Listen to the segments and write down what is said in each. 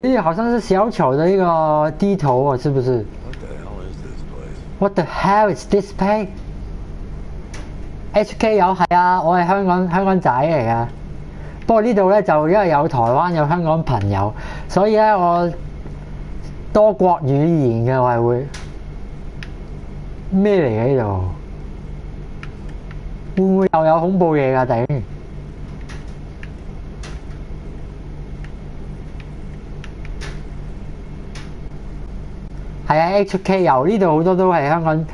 这好像是小丑的一个低头啊，是不是 ？What the hell is this place？HK 有係啊，我係香港仔嚟噶。不過呢度咧就因為有台灣有香港朋友，所以咧我多國語言嘅我係會咩嚟嘅呢度？會唔會又有恐怖嘢㗎？頂！係啊 ，HK 有呢度好多都係香港。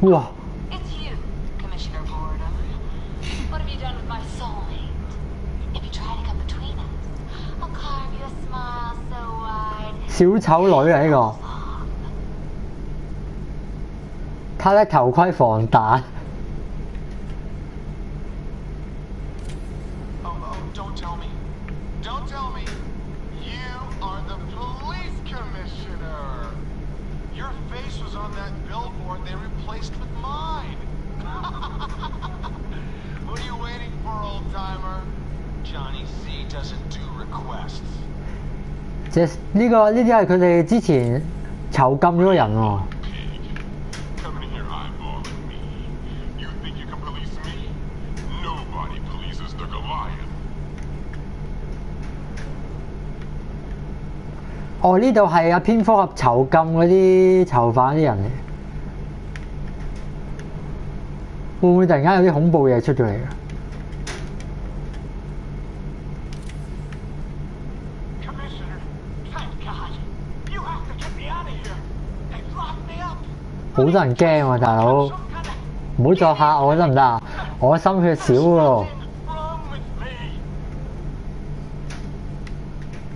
哇！小丑女啊呢個，他的頭盔防彈。即呢個呢啲係佢哋之前囚禁咗個人喎。哦，呢度係啊蝙蝠俠囚禁嗰啲囚犯啲人嚟，會唔會突然間有啲恐怖嘢出咗嚟㗎？好多人驚喎，大佬，唔好再嚇我得唔得啊？我心血少喎，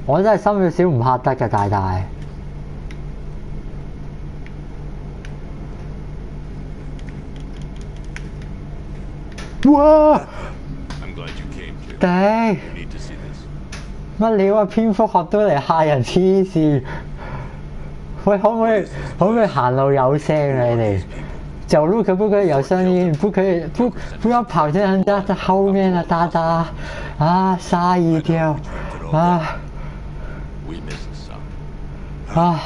我真係心血少唔嚇得㗎，大大。哇！頂！乜料啊？蝙蝠俠都嚟嚇人黐線！喂，可唔可以行路有聲啊？你哋走路可不可以有聲音？不要跑在人家的後面啊，大大啊，嚇一跳啊啊！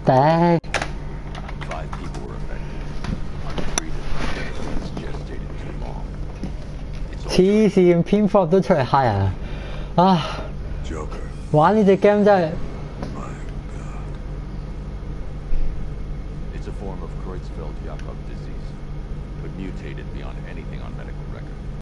頂！黐線，蝙蝠都出嚟嚇人啊！玩呢隻 game 真係〜